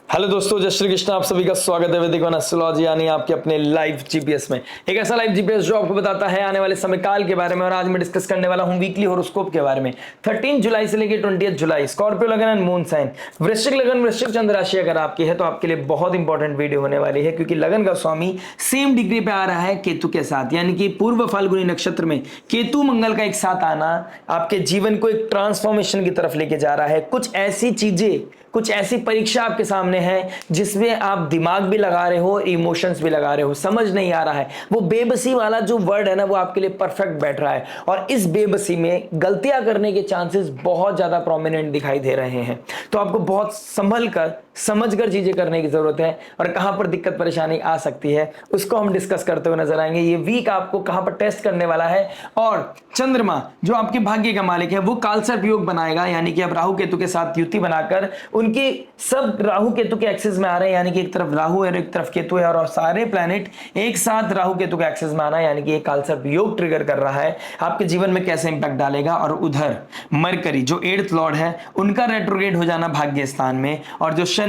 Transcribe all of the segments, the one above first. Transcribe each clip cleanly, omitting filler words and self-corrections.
Hello दोस्तों, जय श्री कृष्ण। आप सभी का स्वागत है वैदिक वन एस्ट्रोलॉजी यानी आपके अपने लाइव जीपीएस में। एक ऐसा लाइव जीपीएस जो आपको बताता है आने वाले समय काल के बारे में। और आज मैं डिस्कस करने वाला हूं वीकली हॉरोस्कोप के बारे में। 13 जुलाई से लेकर 20 जुलाई, स्कॉर्पियो लगन एंड मून साइन, वृश्चिक लगन, वृश्चिक चंद्र राशि अगर आपकी है तो आपके लिए बहुत इंपॉर्टेंट वीडियो होने वाली है, क्योंकि लगन का स्वामी सेम डिग्री पे आ रहा है केतु के साथ, यानी कि पूर्व फाल्गुनी नक्षत्र में केतु मंगल का एक साथ आना आपके जीवन को एक ट्रांसफॉर्मेशन की तरफ लेके जा रहा है। कुछ ऐसी चीजें, कुछ ऐसी परीक्षा आपके सामने है जिसमें आप दिमाग भी लगा रहे हो, इमोशंस भी लगा रहे हो, समझ नहीं आ रहा है। वो बेबसी वाला जो वर्ड है ना, वो आपके लिए परफेक्ट बैठ रहा है। और इस बेबसी में गलतियां करने के चांसेस बहुत ज्यादा प्रोमिनेंट दिखाई दे रहे हैं। तो आपको बहुत संभल कर, समझ कर चीजें करने की जरूरत है। और कहां पर दिक्कत परेशानी आ सकती है उसको हम डिस्कस करते हुए नजर आएंगे। ये वीक आपको कहां पर टेस्ट करने वाला है। और चंद्रमा जो आपके भाग्य का मालिक है वो कालसर्प योग बनाएगा, यानी कि अब राहु केतु के साथ युति बनाकर उनके सब राहु केतु के एक्सिस में आ रहे हैं, यानी कि एक तरफ राहु है और एक तरफ केतु है, और सारे प्लैनेट एक साथ राहु केतु के एक्सिस में आना, यानी कि एक कालसर्प योग ट्रिगर कर रहा है। आपके जीवन में कैसे इंपैक्ट डालेगा। और उधर मरकरी जो 8th लॉर्ड है उनका रेट्रोग्रेड हो जाना भाग्य स्थान में, और जो शनि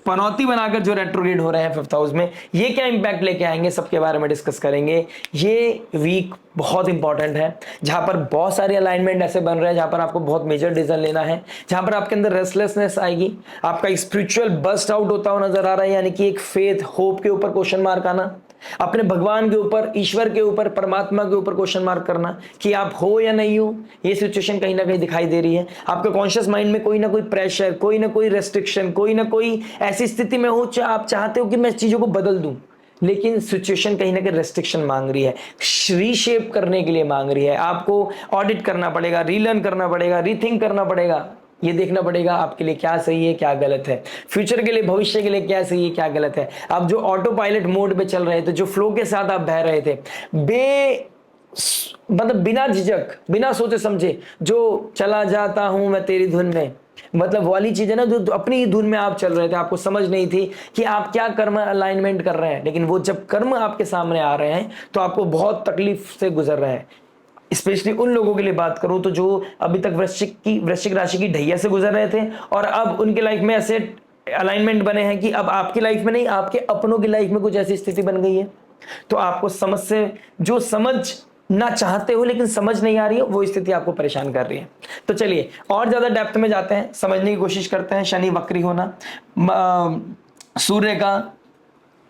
पनौती बनाकर जो रेट्रोग्रेड हो रहे हैं 5th हाउस में, ये क्या इंपैक्ट लेके आएंगे सबके बारे में डिस्कस करेंगे। ये वीक बहुत इंपॉर्टेंट है, जहां पर बहुत सारे अलाइनमेंट ऐसे बन रहे हैं जहां पर आपको बहुत मेजर डिसीजन लेना है, जहां पर आपके अंदर रेस्टलेसनेस आएगी, आपका स्पिरिचुअल बस्ट आउट होता हुआ नजर आ रहा है, यानी कि एक फेथ, होप के ऊपर क्वेश्चन मार्क आना, अपने भगवान के ऊपर, ईश्वर के ऊपर, परमात्मा के ऊपर क्वेश्चन मार्क करना कि आप हो या नहीं हो। ये सिचुएशन कहीं ना कहीं दिखाई दे रही है। आपके कॉन्शियस माइंड में कोई ना कोई प्रेशर, कोई ना कोई रेस्ट्रिक्शन, कोई ना कोई ऐसी स्थिति में हो आप चाहते हो कि मैं चीजों को बदल दूं, लेकिन सिचुएशन कहीं ना कहीं रेस्ट्रिक्शन मांग रही है, रीशेप करने के लिए मांग रही है। आपको ऑडिट करना पड़ेगा, रीलर्न करना पड़ेगा, रीथिंक करना पड़ेगा। ये देखना पड़ेगा आपके लिए क्या सही है क्या गलत है, फ्यूचर के लिए, भविष्य के लिए क्या सही है क्या गलत है। आप जो ऑटो पायलट मोड पे चल रहे थे, जो फ्लो के साथ आप बह रहे थे, मतलब बिना झिझक, बिना सोचे समझे, जो चला जाता हूं मैं तेरी धुन में, मतलब वाली चीज है ना, जो अपनी ही धुन में आप चल रहे थे, आपको समझ नहीं थी कि आप क्या कर्म अलाइनमेंट कर रहे हैं। लेकिन वो जब कर्म आपके सामने आ रहे हैं तो आपको बहुत तकलीफ से गुजर रहे हैं। स्पेशली उन लोगों के लिए बात करूं तो जो अभी तक वृश्चिक राशि की ढैया से गुजर रहे थे, और अब उनके लाइफ में ऐसे अलाइनमेंट बने हैं कि अब आपकी लाइफ में नहीं, आपके अपनों की लाइफ में कुछ ऐसी स्थिति बन गई है। तो आपको समझ से, जो समझ ना चाहते हो लेकिन समझ नहीं आ रही है, वो स्थिति आपको परेशान कर रही है। तो चलिए और ज्यादा डेप्थ में जाते हैं, समझने की कोशिश करते हैं। शनि वक्री होना, सूर्य का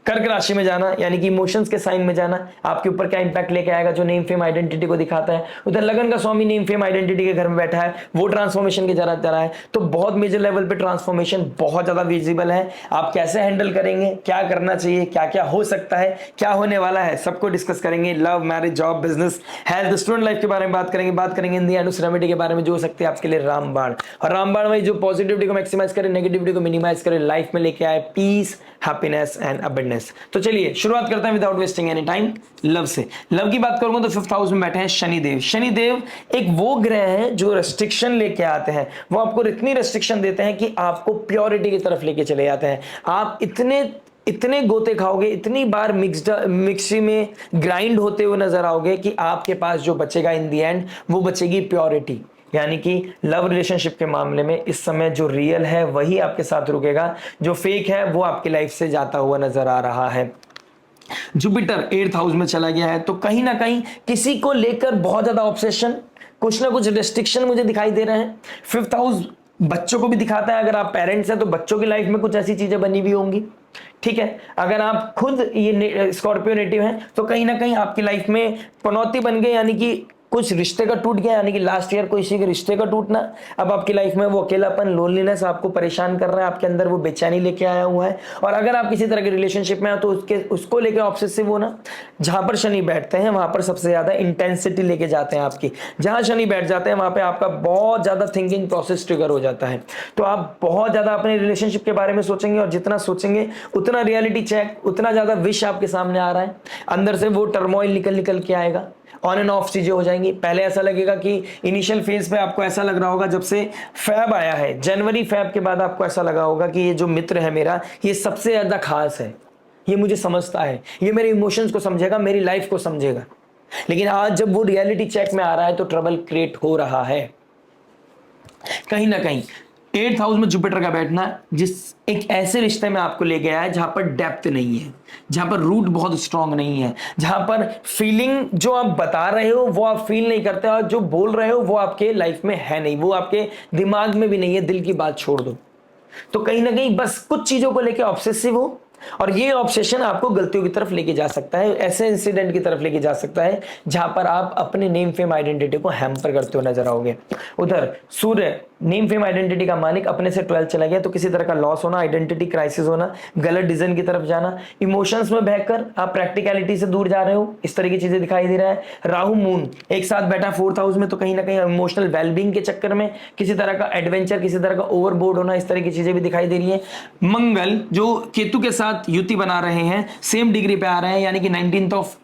कर्क राशि में जाना, यानी कि इमोशंस के साइन में जाना, आपके ऊपर क्या इंपैक्ट लेके आएगा, जो नेम फेम आइडेंटिटी को दिखाता है। उधर लगन का स्वामी नेम फेम आइडेंटिटी के घर में बैठा है, वो ट्रांसफॉर्मेशन की जरूरत है। तो बहुत मेजर लेवल पे ट्रांसफॉर्मेशन बहुत ज्यादा विजिबल है। आप कैसे हैंडल करेंगे, क्या करना चाहिए, क्या क्या हो सकता है, क्या होने वाला है, सबको डिस्कस करेंगे। Love, marriage, job, business, health, student life के बारे में बात करेंगे इन दी एंड उस रेमेडी के बारे में जो हो सकती है आपके लिए रामबाण। और रामबाण में जो पॉजिटिविटी को मैक्सिमाइज करे, नेगेटिविटी को मिनिमाइज करे, लाइफ में लेके आए पीस, हैप्पीनेस एंड अबंडेंस। तो चलिए शुरुआत करते हैं without wasting any time love से। लव की बात करूंगा तो 5th हाउस में बैठे हैं शनिदेव। शनिदेव एक वो ग्रह हैं जो रेस्ट्रिक्शन लेके आते हैं। वो आपको इतनी रेस्ट्रिक्शन देते हैं कि आपको प्योरिटी की तरफ लेके चले जाते हैं। आप इतने गोते खाओगे, इतनी बार मिक्सी में ग्राइंड होते हुए नजर आओगे कि आपके पास जो बचेगा इन दी एंड वो बचेगी प्योरिटी। यानी कि लव रिलेशनशिप के मामले में इस समय जो रियल है वही आपके साथ रुकेगा, जो फेक है वो आपकी लाइफ से जाता हुआ नजर आ रहा है। जुपिटर 8th हाउस में चला गया है, तो कहीं ना कहीं किसी को लेकर बहुत ज्यादा ऑब्सेशन, कुछ ना कुछ रेस्ट्रिक्शन मुझे दिखाई दे रहे हैं। 5th हाउस बच्चों को भी दिखाता है। अगर आप पेरेंट्स हैं तो बच्चों की लाइफ में कुछ ऐसी चीजें बनी हुई होंगी, ठीक है। अगर आप खुद ये स्कॉर्पियो नेटिव हैं तो कहीं ना कहीं आपकी लाइफ में पनौती बन गई, यानी कि कुछ रिश्ते का टूट गया, यानी कि लास्ट ईयर किसी के रिश्ते का टूटना। अब आपकी लाइफ में वो अकेलापन, लोनलीनेस आपको परेशान कर रहा है, आपके अंदर वो बेचैनी लेके आया हुआ है। और अगर आप किसी तरह के रिलेशनशिप में हो तो उसको लेके ऑब्सेसिव होना। जहां पर शनि बैठते हैं वहां पर सबसे ज्यादा इंटेंसिटी लेके जाते हैं आपकी। जहां शनि बैठ जाते हैं वहां पे आपका बहुत ज्यादा थिंकिंग प्रोसेस ट्रिगर हो जाता है। तो आप बहुत ज्यादा अपने रिलेशनशिप के बारे में सोचेंगे, और जितना सोचेंगे उतना रियलिटी चेक, उतना ज्यादा विश आपके सामने आ रहा है। अंदर से वो टर्मोइल निकल के आएगा, ऑन एंड ऑफ चीजें हो जाएंगी। पहले ऐसा लगेगा कि इनिशियल फेज पे आपको ऐसा लग रहा होगा, जब से फैब आया है, जनवरी फैब के बाद आपको ऐसा लगा होगा कि ये जो मित्र है मेरा, ये सबसे ज्यादा खास है, ये मुझे समझता है, ये मेरे इमोशंस को समझेगा, मेरी लाइफ को समझेगा। लेकिन आज जब वो रियलिटी चेक में आ रहा है तो ट्रबल क्रिएट हो रहा है। कहीं ना कहीं 8th हाउस में जुपिटर का बैठना जिस एक ऐसे रिश्ते में आपको ले गया है जहां पर डेप्थ नहीं है, जहां पर रूट बहुत स्ट्रांग नहीं है, जहां पर फीलिंग जो आप बता रहे हो वो आप फील नहीं करते, और जो बोल रहे हो वो आपके लाइफ में है नहीं, वो आपके दिमाग में भी नहीं है। दिल की बात छोड़ दो। तो कहीं ना कहीं बस कुछ चीजों को लेकर ऑब्सेसिव हो, और ये ऑब्सेशन आपको गलतियों की तरफ लेके जा सकता है, ऐसे इंसिडेंट की तरफ लेके जा सकता है जहां पर आप अपने नेम फेम आइडेंटिटी को हैम्पर करते हुए नजर आओगे। उधर सूर्य नेम फेम आइडेंटिटी का मालिक अपने से 12 चला गया, तो किसी तरह का लॉस होना, आइडेंटिटी क्राइसिस होना, गलत डिसीजन की तरफ जाना, इमोशंस में बहकर आप प्रैक्टिकलिटी से दूर जा रहे हो, इस तरह की चीजें दिखाई दे रहा है। राहु मून एक साथ बैठा 4th हाउस में, तो कहीं ना कहीं इमोशनल वेलबींग के चक्कर में किसी तरह का एडवेंचर, किसी तरह का ओवरबोर्ड होना, इस तरह की चीजें भी दिखाई दे रही है। मंगल जो केतु के साथ युति बना रहे हैं, सेम डिग्री पे आ रहे हैं, यानी कि 19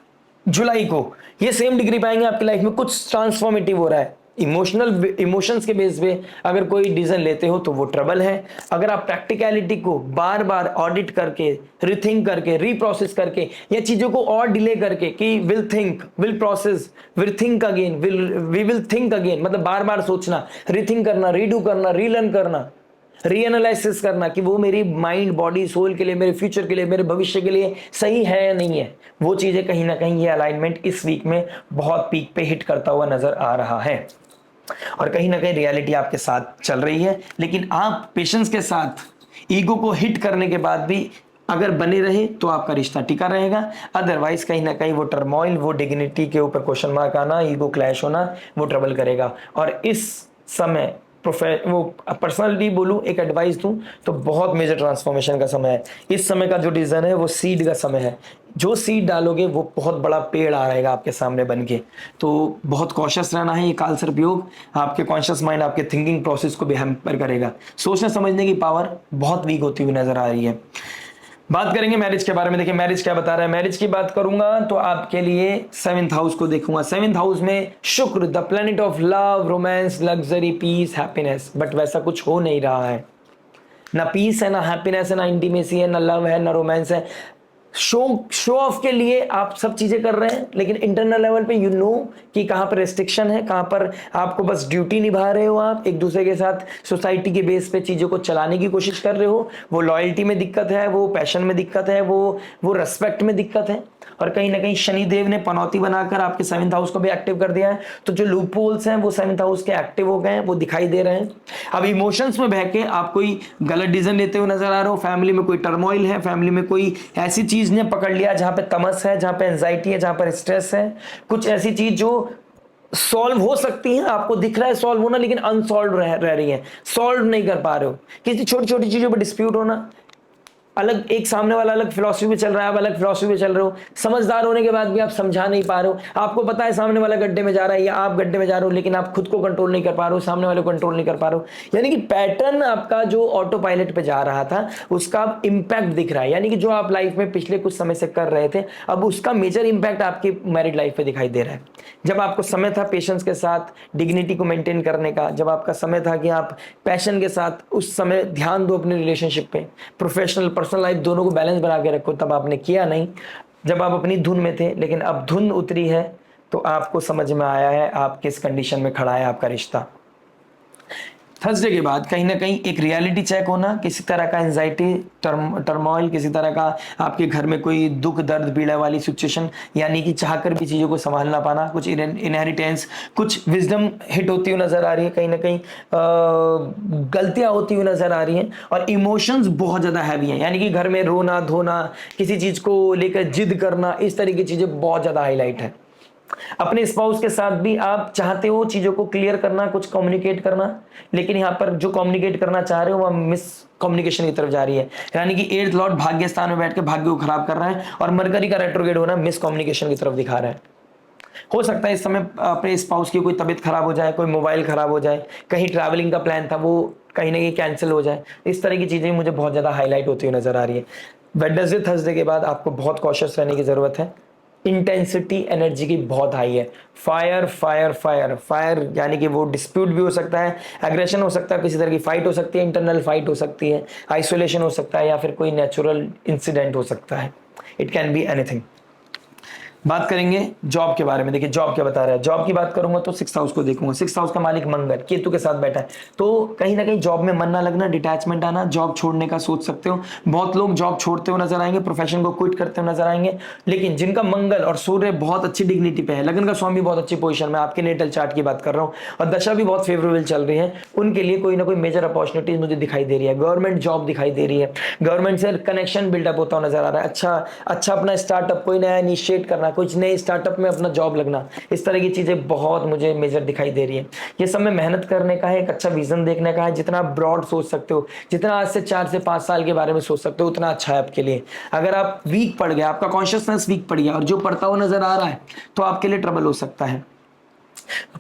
जुलाई को ये सेम डिग्री पाएंगे, आपकी लाइफ में कुछ ट्रांसफॉर्मेटिव हो रहा है। इमोशंस के बेस पे अगर कोई डिसीजन लेते हो तो वो ट्रबल है। अगर आप प्रैक्टिकलिटी को बार बार ऑडिट करके, रिथिंक करके, रीप्रोसेस करके, या चीजों को और डिले करके कि will think, will process, will think again, we will think again, मतलब बार बार सोचना, रीथिंक करना, रीडू करना, रीलर्न करना, रीएनालाइसिस करना कि वो मेरी माइंड, बॉडी, सोल के लिए, मेरे फ्यूचर के लिए, मेरे भविष्य के लिए सही है या नहीं है, वो चीजें कहीं ना कहीं ये अलाइनमेंट इस वीक में बहुत पीक पे हिट करता हुआ नजर आ रहा है। और कहीं ना कहीं रियलिटी आपके साथ चल रही है, लेकिन आप पेशेंस के साथ ईगो को हिट करने के बाद भी अगर बने रहे तो आपका रिश्ता टिका रहेगा। अदरवाइज कहीं ना कहीं वो टर्मोइल, वो डिग्निटी के ऊपर क्वेश्चन मार्क आना, ईगो क्लैश होना, वो ट्रबल करेगा। और इस समय वो पर्सनली बोलूं, एक एडवाइस दूं तो बहुत मेजर ट्रांसफॉर्मेशन का समय है। इस समय का जो डिसीजन है वो सीड का समय है, जो सीड डालोगे वो बहुत बड़ा पेड़ आ रहेगा आपके सामने बन के। तो बहुत कॉशियस रहना है। ये काल सर्प योग आपके कॉन्शियस माइंड, आपके थिंकिंग प्रोसेस को भी हैम्पर करेगा। सोचने समझने की पावर बहुत वीक होती हुई नजर आ रही है। बात करेंगे मैरिज के बारे में। देखिए मैरिज क्या बता रहा है। मैरिज की बात करूंगा तो आपके लिए 7th हाउस को देखूंगा। 7th हाउस में Shukra, the planet of love, romance, luxury, peace, happiness, but वैसा कुछ हो नहीं रहा है। ना पीस है, ना हैप्पीनेस है, ना इंटीमेसी है, ना लव है, ना रोमांस है। शो ऑफ के लिए आप सब चीजें कर रहे हैं, लेकिन इंटरनल लेवल पे यू नो कि कहां पर रेस्ट्रिक्शन है, कहां पर आपको बस ड्यूटी निभा रहे हो, आप एक दूसरे के साथ सोसाइटी के बेस पे चीजों को चलाने की कोशिश कर रहे हो। वो लॉयल्टी में दिक्कत है, वो पैशन में दिक्कत है, वो रेस्पेक्ट में दिक्कत है। और कहीं ना कहीं शनिदेव ने पनौती बनाकर आपके 7th हाउस को भी एक्टिव कर दिया है, तो जो लूप होल्स हैं वो 7th हाउस के एक्टिव हो गए हैं, वो दिखाई दे रहे हैं। अब इमोशंस में बह के आप कोई गलत डिसीजन लेते हुए नजर आ रहे हो, फैमिली में कोई टर्मोइल है, फैमिली में कोई ऐसी चीज ने पकड़ लिया जहां पे तमस है, जहां पे एंजाइटी है, जहां पर स्ट्रेस है, कुछ ऐसी चीज जो सॉल्व हो सकती है, आपको दिख रहा है सॉल्व होना, लेकिन अनसॉल्व रह रही है, सॉल्व नहीं कर पा रहे हो। किसी छोटी छोटी चीजों पर डिस्प्यूट होना, अलग एक सामने वाला अलग फिलॉसफी में चल रहा है, आप अलग फिलॉसफी में चल रहे हो, समझदार होने के बाद भी आप समझा नहीं पा रहे हो। आपको पता है सामने वाला गड्ढे में जा रहा है या आप गड्ढे में जा रहे हो, लेकिन आप खुद को कंट्रोल नहीं कर पा रहे हो, सामने वाले को कंट्रोल नहीं कर पा रहे हो। यानी कि पैटर्न आपका जो ऑटो पायलट पे जा रहा था उसका इंपैक्ट दिख रहा है। यानी कि जो आप लाइफ में पिछले कुछ समय से कर रहे थे, अब उसका मेजर इंपैक्ट आपकी मैरिड लाइफ पे दिखाई दे रहा है। जब आपको समय था पेशेंस के साथ डिग्निटी को मेंटेन करने का, जब आपका समय था कि आप पैशन के साथ उस समय ध्यान दो अपने रिलेशनशिप पे, प्रोफेशनल पर्सनल लाइफ दोनों को बैलेंस बना के रखो, तब आपने किया नहीं, जब आप अपनी धुन में थे। लेकिन अब धुन उतरी है तो आपको समझ में आया है आप किस कंडीशन में खड़ा है आपका रिश्ता। थर्सडे के बाद कहीं ना कहीं एक रियलिटी चेक होना, किसी तरह का एंजाइटी, टर्मोइल, किसी तरह का आपके घर में कोई दुख दर्द पीड़ा वाली सिचुएशन, यानी कि चाहकर भी चीज़ों को संभाल ना पाना, कुछ इनहेरिटेंस, कुछ विजडम हिट होती हुई नजर आ रही है, कहीं ना कहीं गलतियां होती हुई नजर आ रही हैं, और इमोशंस बहुत ज़्यादा हैवी हैं। यानी कि घर में रोना धोना, किसी चीज़ को लेकर जिद करना, इस तरह की चीज़ें बहुत ज़्यादा हाईलाइट है। अपने स्पाउस के साथ भी आप चाहते हो चीजों को क्लियर करना, कुछ कम्युनिकेट करना, लेकिन यहाँ पर जो कम्युनिकेट करना चाह रहे हो वह मिस कम्युनिकेशन की तरफ जा रही है। यानी कि 8th लॉर्ड भाग्य स्थान में बैठ के भाग्य को खराब कर रहा है, और मरकरी का रेट्रोग्रेड होना मिस कम्युनिकेशन की तरफ दिखा रहा है। हो सकता है इस समय अपने स्पाउस की कोई तबीयत खराब हो जाए, कोई मोबाइल खराब हो जाए, कहीं ट्रैवलिंग का प्लान था वो कहीं ना कहीं कैंसिल हो जाए, इस तरह की चीजें मुझे बहुत ज्यादा हाईलाइट होती हुई नजर आ रही है। वेडनेसडे थर्सडे के बाद आपको बहुत कॉशियस रहने की जरूरत है। इंटेंसिटी एनर्जी की बहुत हाई है। फायर फायर फायर फायर, यानी कि वो डिस्प्यूट भी हो सकता है, एग्रेशन हो सकता है, किसी तरह की फाइट हो सकती है, इंटरनल फाइट हो सकती है, आइसोलेशन हो सकता है, या फिर कोई नेचुरल इंसिडेंट हो सकता है। It can be anything. बात करेंगे जॉब के बारे में। देखिए जॉब क्या बता रहा है, जॉब की बात करूंगा तो 6th हाउस को देखूंगा। 6th हाउस का मालिक मंगल केतु के साथ बैठा है, तो कहीं ना कहीं जॉब में मन ना लगना, डिटैचमेंट आना, जॉब छोड़ने का सोच सकते हो। बहुत लोग जॉब छोड़ते हुए नजर आएंगे, प्रोफेशन को क्विट करते हुए नजर आएंगे। लेकिन जिनका मंगल और सूर्य बहुत अच्छी डिग्निटी पे है, लगन का स्वामी बहुत अच्छी पोजीशन में, आपके नेटल चार्ट की बात कर रहा हूँ, और दशा भी बहुत फेवरेबल चल रही है, उनके लिए कोई ना कोई मेजर अपॉर्चुनिटीज मुझे दिखाई दे रही है। गवर्नमेंट जॉब दिखाई दे रही है, गवर्नमेंट से कनेक्शन बिल्डअप होता हुआ नजर आ रहा है। अच्छा अपना स्टार्टअप कोई नया इनिशिएट करना, कुछ नए स्टार्टअप में अपना जॉब लगना, इस तरह की चीजें बहुत मुझे मेजर दिखाई दे रही है। ये सब में मेहनत करने का है, एक अच्छा विजन देखने का है। जितना आप ब्रॉड सोच सकते हो, जितना आज से 4 से 5 साल के बारे में सोच सकते हो, उतना अच्छा है आपके लिए। अगर आप वीक पड़ गए, आपका कॉन्शियसनेस वीक पड़ गया और जो पड़ता हुआ नजर आ रहा है, तो आपके लिए ट्रबल हो सकता है।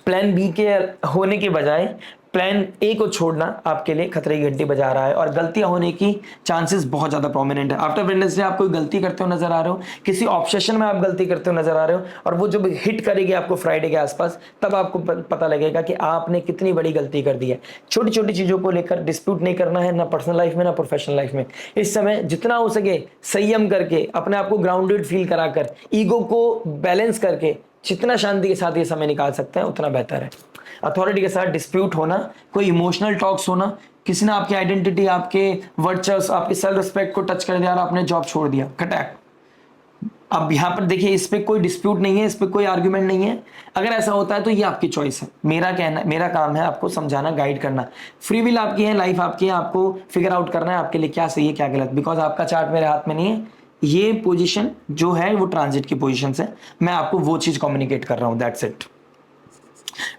प्लान बी के होने के बजाय प्लान ए को छोड़ना आपके लिए खतरे की घंटी बजा रहा है, और गलतियां होने की चांसेस बहुत ज्यादा प्रोमिनेंट है। आफ्टर वेडनेसडे आप कोई गलती करते हो नजर आ रहे हो, किसी ऑब्सेशन में आप गलती करते हो नजर आ रहे हो, और वो जब हिट करेगी आपको फ्राइडे के आसपास, तब आपको पता लगेगा कि आपने कितनी बड़ी गलती कर दी है। छोटी छोटी चीजों को लेकर डिस्प्यूट नहीं करना है, ना पर्सनल लाइफ में ना प्रोफेशनल लाइफ में। इस समय जितना हो सके संयम करके, अपने आप को ग्राउंडेड फील कराकर, ईगो को बैलेंस करके, जितना शांति के साथ ये समय निकाल सकते हैं उतना बेहतर है। अथॉरिटी के साथ डिस्प्यूट होना, कोई इमोशनल टॉक्स होना, किसी ने आपकी आइडेंटिटी, आपके वर्चस्व, आपके सेल्फ रिस्पेक्ट को टच कर दिया और आपने जॉब छोड़ दिया, कटैक। अब यहां पर देखिए, इस पे कोई डिस्प्यूट नहीं है, इस पे कोई आर्ग्यूमेंट नहीं है। अगर ऐसा होता है तो ये आपकी चॉइस है। मेरा काम है आपको समझाना, गाइड करना। फ्री विल आपकी है, लाइफ आपकी है, आपको फिगर आउट करना है आपके लिए क्या सही है क्या गलत। बिकॉज आपका चार्ट मेरे हाथ में नहीं है, ये पोजीशन जो है वो ट्रांजिट की पोजीशन है, मैं आपको वो चीज कम्युनिकेट कर रहा हूं, दैट्स इट।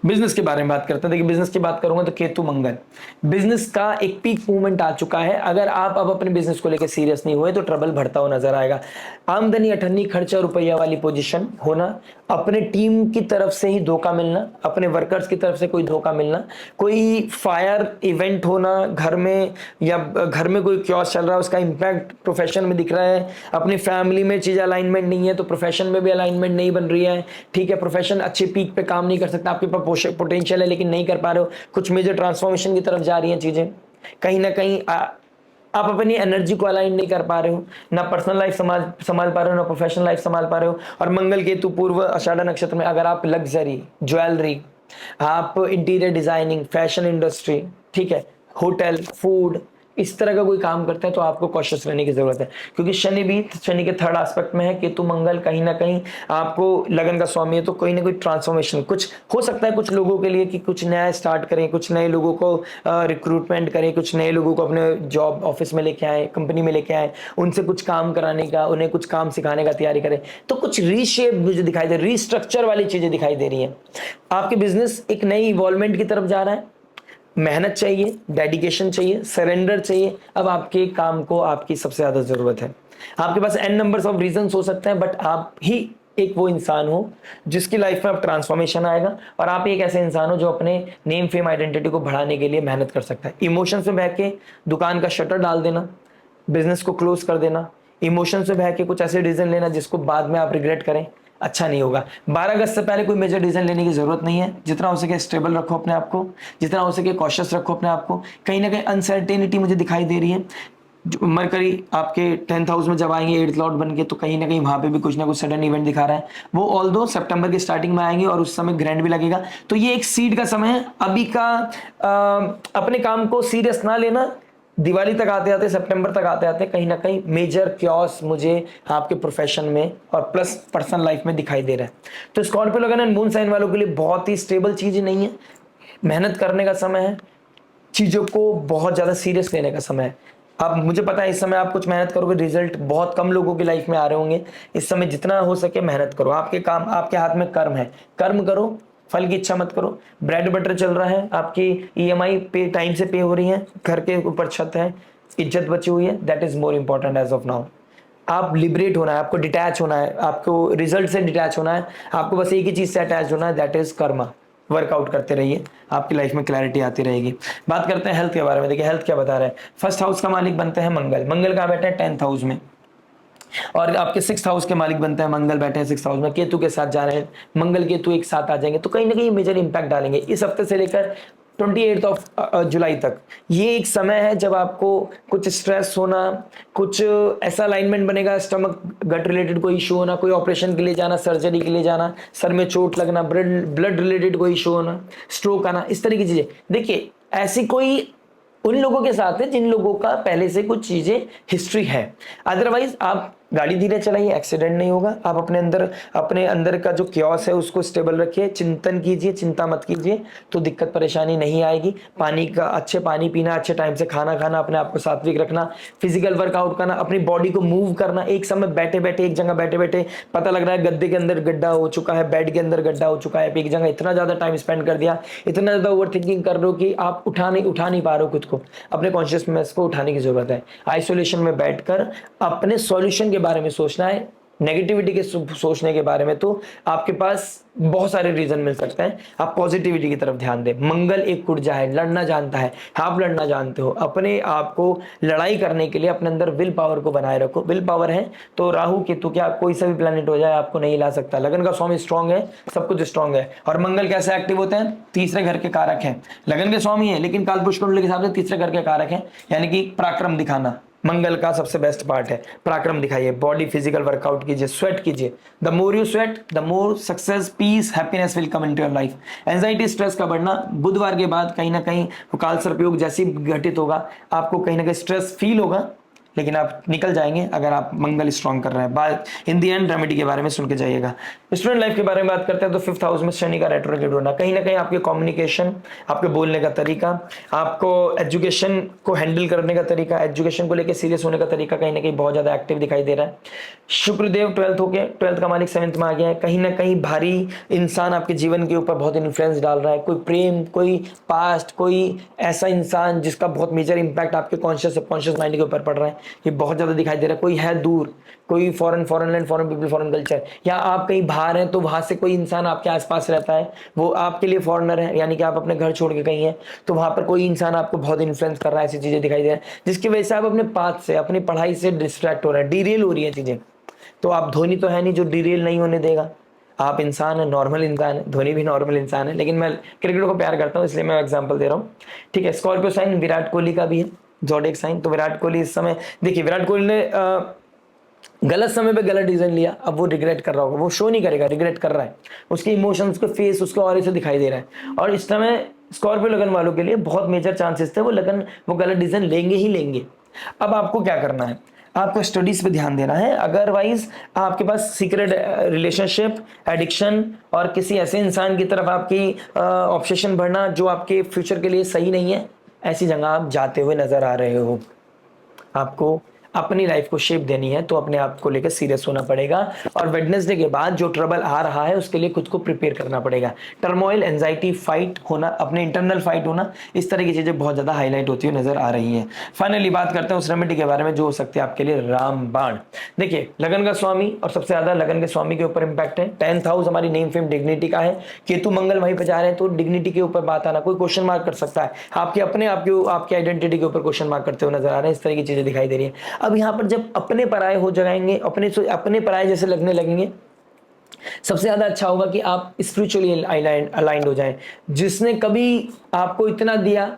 बिजनेस के बारे में बात करते हैं। देखिए बिजनेस की बात करूंगा तो केतु मंगल, बिजनेस का एक पीक मूवमेंट आ चुका है। अगर आप अब अपने बिजनेस को लेकर सीरियस नहीं हुए तो ट्रबल बढ़ता हुआ नजर आएगा। आमदनी, अठन्नी, खर्चा, रुपया वाली पोजीशन होना, अपने टीम की तरफ से ही धोखा मिलना, अपने वर्कर्स की तरफ से कोई धोखा मिलना, कोई फायर इवेंट होना घर में, या घर में कोई क्योस चल रहा है उसका इंपैक्ट प्रोफेशन में दिख रहा है। अपनी फैमिली में चीज अलाइनमेंट नहीं है तो प्रोफेशन में भी अलाइनमेंट नहीं बन रही है। ठीक है, प्रोफेशन अच्छे पीक पे काम नहीं कर सकता, आपके पास पोटेंशियल है लेकिन नहीं कर पा रहे हो। कुछ मेजर ट्रांसफॉर्मेशन की तरफ जा रही हैं चीजें, कहीं ना कहीं आप अपनी एनर्जी को अलाइन नहीं कर पा रहे हो, ना पर्सनल लाइफ संभाल पा रहे हो, ना प्रोफेशनल लाइफ संभाल पा रहे हो। और मंगल केतु पूर्व आषाढ़ नक्षत्र में, अगर आप लग्जरी, ज्वेलरी, आप इंटीरियर डिजाइनिंग, फैशन इंडस्ट्री, ठीक है, होटल, फूड, इस तरह का कोई काम करते हैं तो आपको कॉशियस रहने की जरूरत है। क्योंकि शनि के थर्ड एस्पेक्ट में है केतु मंगल, कहीं ना कहीं आपको लगन का स्वामी है, तो कोई ना कोई ट्रांसफॉर्मेशन कुछ हो सकता है कुछ लोगों के लिए, कि कुछ नया स्टार्ट करें, कुछ नए लोगों को रिक्रूटमेंट करें, कुछ नए लोगों को अपने जॉब ऑफिस में लेके आए, कंपनी में लेके आए, उनसे कुछ काम कराने का, उन्हें कुछ काम सिखाने का तैयारी करें। तो कुछ रीशेप मुझे दिखाई दे, रीस्ट्रक्चर वाली चीजें दिखाई दे रही है। आपके बिजनेस एक नई इवॉल्वमेंट की तरफ जा रहा है। मेहनत चाहिए, डेडिकेशन चाहिए, सरेंडर चाहिए। अब आपके काम को आपकी सबसे ज्यादा जरूरत है। आपके पास एन नंबर्स ऑफ रीजंस हो सकते हैं, बट आप ही एक वो इंसान हो जिसकी लाइफ में अब ट्रांसफॉर्मेशन आएगा, और आप एक ऐसे इंसान हो जो अपने नेम फेम आइडेंटिटी को बढ़ाने के लिए मेहनत कर सकता है। इमोशन से बह के दुकान का शटर डाल देना, बिजनेस को क्लोज कर देना, इमोशन से बह के कुछ ऐसे डिसीजन लेना जिसको बाद में आप रिग्रेट करें, अच्छा नहीं होगा। 12 अगस्त से पहले कोई मेजर डिसीजन लेने की जरूरत नहीं है। जितना हो सके स्टेबल रखो अपने आप को, जितना हो सके कॉशियस रखो अपने आप को। कहीं ना कहीं अनसर्टेनिटी मुझे दिखाई दे रही है। मरकरी आपके 10th हाउस में जब आएंगे 8th लॉर्ड बन के, तो कहीं ना कहीं वहां पे भी कुछ ना कुछ सडन इवेंट दिखा रहा है। वो ऑल दो सितंबर के स्टार्टिंग में आएंगे और उस समय ग्रैंड भी लगेगा। तो ये एक सीड का समय है अभी का। अपने काम को सीरियस ना लेना, दिवाली तक आते आते, सितंबर तक आते आते कहीं ना कहीं मेजर क्योस मुझे आपके प्रोफेशन में और प्लस पर्सनल लाइफ में दिखाई दे रहा है। तो स्कॉर्पियो लगन एंड मून साइन वालों के लिए बहुत ही स्टेबल चीज नहीं है। मेहनत करने का समय है, चीजों को बहुत ज्यादा सीरियस लेने का समय है। अब मुझे पता है इस समय आप कुछ मेहनत करोगे, रिजल्ट बहुत कम लोगों की लाइफ में आ रहे होंगे। इस समय जितना हो सके मेहनत करो। आपके काम, आपके हाथ में कर्म है, कर्म करो, फल की इच्छा मत करो। ब्रेड बटर चल रहा है, आपकी ईएमआई पे टाइम से पे हो रही है, घर के ऊपर छत है, इज्जत बची हुई है, that is more important as of now. आप लिबरेट होना है, आपको डिटैच होना है, आपको रिजल्ट से डिटैच होना है, आपको बस एक ही चीज से अटैच होना है, दैट इज कर्मा। वर्कआउट करते रहिए, आपकी लाइफ में क्लैरिटी आती रहेगी। बात करते हैं हेल्थ के बारे में। देखिए हेल्थ क्या बता रहे हैं। फर्स्ट हाउस का मालिक बनते हैं मंगल, मंगल कहाँ बैठे हैं 10th हाउस में, और आपके 6th हाउस के मालिक बनते हैं मंगल, बैठे हैं 6th हाउस में, केतु के साथ जा रहे हैं। मंगल केतु एक साथ आ जाएंगे तो कहीं ना कहीं मेजर इंपैक्ट डालेंगे। इस हफ्ते से लेकर 28 जुलाई तक। ये एक समय है जब आपको कुछ स्ट्रेस होना, कुछ ऐसा अलाइनमेंट बनेगा, स्टमक गट रिलेटेड कोई इशू होना, कोई ऑपरेशन के लिए जाना, सर्जरी के लिए जाना, सर में चोट लगना, ब्लड रिलेटेड कोई इशू होना, स्ट्रोक आना, इस तरह की चीजें। देखिए ऐसी कोई उन लोगों के साथ है जिन लोगों का पहले से कुछ चीजें हिस्ट्री है। अदरवाइज आप गाड़ी धीरे चलाइए, एक्सीडेंट नहीं होगा। आप अपने अंदर का जो क्योस है उसको स्टेबल रखिए, चिंतन कीजिए, चिंता मत कीजिए, तो दिक्कत परेशानी नहीं आएगी। पानी का अच्छे पानी पीना, अच्छे टाइम से खाना खाना, अपने आप को सात्विक रखना, फिजिकल वर्कआउट करना, अपनी बॉडी को मूव करना। एक समय बैठे बैठे एक जगह बैठे बैठे पता लग रहा है गद्दे के अंदर गड्ढा हो चुका है, बेड के अंदर गड्ढा हो चुका है, एक जगह इतना ज्यादा टाइम स्पेंड कर दिया, इतना ज्यादा ओवर थिंकिंग कर रहे हो कि आप उठा नहीं पा रहे हो खुद को। अपने कॉन्शियसनेस को उठाने की जरूरत है। आइसोलेशन में बैठकर अपने सॉल्यूशन के बारे में सोचना है, नेगेटिविटी के सोचने के बारे में तो आपके पास बहुत सारे रीजन मिल सकते हैं। आप पॉजिटिविटी की तरफ ध्यान दें। मंगल एक ऊर्जा है, लड़ना जानता है, आप लड़ना जानते हो। अपने आप को लड़ाई करने के लिए अपने अंदर विल पावर को बनाए रखो। विल पावर है तो राहु केतु क्या कोई सा भी प्लेनेट हो जाए आपको नहीं ला सकता। लगन का स्वामी स्ट्रांग है, सब कुछ स्ट्रांग है। और मंगल कैसे एक्टिव होते हैं? तीसरे घर के कारक हैं। लगन के स्वामी है लेकिन कालपुरुष कुंडली के हिसाब से तीसरे घर के कारक हैं, यानी कि पराक्रम दिखाना मंगल का सबसे बेस्ट पार्ट है। पराक्रम दिखाइए, बॉडी फिजिकल वर्कआउट कीजिए, स्वेट कीजिए। The more you sweat the more success, peace, happiness will come into your life. Anxiety stress का बढ़ना बुधवार के बाद कहीं ना कहीं काल सर्पयोग जैसी घटित होगा, आपको कहीं ना कहीं स्ट्रेस फील होगा, लेकिन आप निकल जाएंगे अगर आप मंगल स्ट्रॉन्ग कर रहे हैं। बात इन दी एंड रेमेडी के बारे में सुन के जाइएगा। स्टूडेंट लाइफ के बारे में बात करते हैं तो 5th हाउस में शनि का रेट्रोग्रेड होना कहीं ना कहीं आपके कम्युनिकेशन, आपके बोलने का तरीका, आपको एजुकेशन को हैंडल करने का तरीका, एजुकेशन को लेकर सीरियस होने का तरीका कहीं ना कहीं बहुत ज्यादा एक्टिव दिखाई दे रहा है। शुक्रदेव 12th का मालिक 7th में आ गया है। कहीं ना कहीं भारी इंसान आपके जीवन के ऊपर बहुत इन्फ्लुएंस डाल रहा है। कोई प्रेम, कोई पास्ट, कोई ऐसा इंसान जिसका बहुत मेजर इंपैक्ट आपके कॉन्शियस सबकॉन्शियस माइंड के ऊपर पड़ रहा है, ये बहुत ज्यादा दिखाई दे रहा है। कोई है दूर, कोई foreign land, foreign people, foreign culture, या आप कहीं बाहर हैं तो वहां से कोई इंसान आपके आसपास रहता है, वो आपके लिए फॉरेनर है, यानी कि आप अपने घर छोड़ के कहीं हैं तो वहां पर कोई इंसान आपको बहुत इन्फ्लुएंस कर रहा है। ऐसी चीजें दिखाई दे रही है जिसकी वजह से आप अपने पाथ से, अपनी पढ़ाई से डिस्ट्रैक्ट हो रहे हैं, डीरेल हो रही है चीजें। तो आप धोनी तो है नहीं जो डीरेल नहीं होने देगा। आप इंसान है, नॉर्मल इंसान है, धोनी भी नॉर्मल इंसान है, लेकिन मैं क्रिकेट को प्यार करता हूँ इसलिए मैं एग्जांपल दे रहा हूँ। ठीक है, स्कॉर्पियो साइन विराट कोहली का भी है, ज़ोडिएक साइन। तो विराट कोहली इस समय, देखिए विराट कोहली ने गलत समय पे गलत डिसीजन लिया, अब वो रिग्रेट कर रहा होगा, वो शो नहीं करेगा, रिग्रेट कर रहा है। उसके इमोशंस को फेस उसके ऑरे से दिखाई दे रहा है। और इस समय स्कॉर्पियो लगन वालों के लिए बहुत मेजर चांसेस थे वो गलत डिसीजन लेंगे ही लेंगे। अब आपको क्या करना है? आपको स्टडीज पे ध्यान देना है। अदरवाइज आपके पास सीक्रेट रिलेशनशिप, एडिक्शन और किसी ऐसे इंसान की तरफ आपकी ऑब्सेशन बढ़ना जो आपके फ्यूचर के लिए सही नहीं है, ऐसी जगह आप जाते हुए नजर आ रहे हो। आपको अपनी लाइफ को शेप देनी है तो अपने आप को लेकर सीरियस होना पड़ेगा। और वेडनेसडे के बाद जो ट्रबल आ रहा है उसके लिए खुद को प्रिपेयर करना पड़ेगा। टर्मोइल, एंजाइटी, फाइट होना, अपने इंटरनल फाइट होना, इस तरह की चीजें बहुत ज्यादा हाईलाइट होती हुई नजर आ रही है। फाइनली बात करते हैं उस रेमेडी के बारे में जो हो सकती है आपके लिए, रामबाण। देखिए लगन का स्वामी और सबसे ज्यादा लगन के स्वामी के ऊपर इंपैक्ट है। 10th हाउस हमारी नेम फेम डिग्निटी का है। केतु मंगल वहीं पे जा रहे हैं तो डिग्निटी के ऊपर बात आना, कोई क्वेश्चन मार्क कर सकता है आपके अपने आपकी आइडेंटिटी के ऊपर क्वेश्चन मार्क करते हुए नजर आ रहे हैं। इस तरह की चीजें दिखाई दे रही है। अब यहाँ पर जब अपने पराये हो जाएंगे, अपने पराये जैसे लगने लगेंगे, सबसे ज्यादा अच्छा होगा कि आप स्पिरिचुअली अलाइंड हो जाएं। जिसने कभी आपको इतना दिया,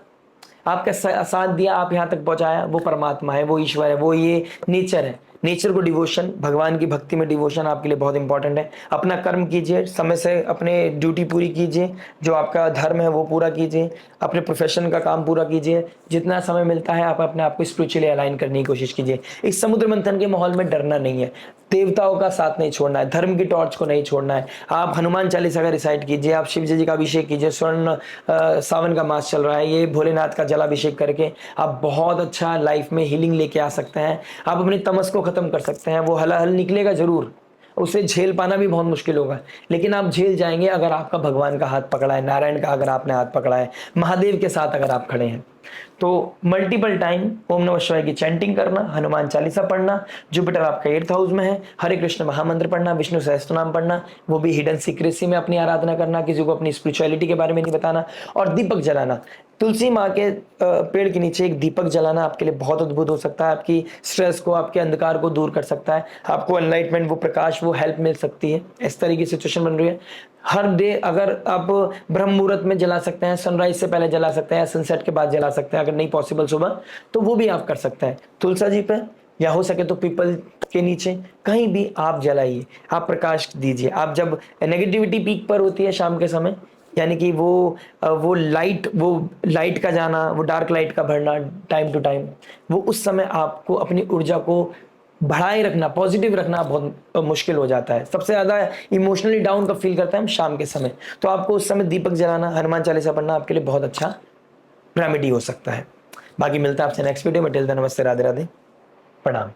आपका साथ दिया, आप यहां तक पहुंचाया, वो परमात्मा है, वो ईश्वर है, वो ये नेचर है। नेचर को डिवोशन, भगवान की भक्ति में डिवोशन आपके लिए बहुत इंपॉर्टेंट है। अपना कर्म कीजिए, समय से अपने ड्यूटी पूरी कीजिए, जो आपका धर्म है वो पूरा कीजिए, अपने प्रोफेशन का काम पूरा कीजिए। जितना समय मिलता है आप अपने आप को स्पिरिचुअली अलाइन करने की कोशिश कीजिए। इस समुद्र मंथन के माहौल में डरना नहीं है, देवताओं का साथ नहीं छोड़ना है, धर्म की टॉर्च को नहीं छोड़ना है। आप हनुमान चालीसा का रिसाइट कीजिए, आप शिव जी का अभिषेक कीजिए। स्वर्ण सावन का मास चल रहा है, ये भोलेनाथ का जलाभिषेक करके आप बहुत अच्छा लाइफ में हीलिंग लेके आ सकते हैं। आप अपनी तमस को खत्म कर सकते हैं। वो हल निकलेगा जरूर, उसे झेल पाना भी बहुत मुश्किल होगा, लेकिन आप झेल जाएंगे अगर आपका भगवान का हाथ पकड़ा है, नारायण का अगर आपने हाथ पकड़ा है, महादेव के साथ अगर आप खड़े हैं। तो मल्टीपल टाइम ओम नमः शिवाय की चैंटिंग करना, हनुमान चालीसा पढ़ना, जुपिटर आपका 8th हाउस में है, हरे कृष्ण महामंत्र पढ़ना, विष्णु सहस्त्र नाम पढ़ना, वो भी हिडन सीक्रेसी में अपनी आराधना करना, किसी को अपनी स्पिरिचुअलिटी के बारे में नहीं बताना, और दीपक जलाना। तुलसी माँ के पेड़ के नीचे एक दीपक जलाना आपके लिए बहुत अद्भुत हो सकता है। आपकी स्ट्रेस को, आपके अंधकार को दूर कर सकता है। आपको एनलाइटमेंट, वो प्रकाश, वो हेल्प मिल सकती है। इस तरह की सिचुएशन बन रही है। हर डे अगर आप ब्रह्म मुहूर्त में जला सकते हैं, सनराइज से पहले जला सकते हैं, सनसेट के बाद जला सकते हैं, अगर नहीं पॉसिबल सुबह तो वो भी आप कर सकते हैं। तुलसा जी पे या हो सके तो पीपल के नीचे कहीं भी आप जलाइए, आप प्रकाश दीजिए। आप जब नेगेटिविटी पीक पर होती है शाम के समय, यानी कि वो लाइट का जाना, वो डार्क लाइट का बढ़ना टाइम टू टाइम, वो उस समय आपको अपनी ऊर्जा को बढ़ाए रखना, पॉजिटिव रखना बहुत मुश्किल हो जाता है। सबसे ज़्यादा इमोशनली डाउन कब फील करता है हम? शाम के समय। तो आपको उस समय दीपक जलाना, हनुमान चालीसा पढ़ना आपके लिए बहुत अच्छा रेमेडी हो सकता है। बाकी मिलता है आपसे नेक्स्ट वीडियो में। टिल देन नमस्ते, राधे राधे, प्रणाम।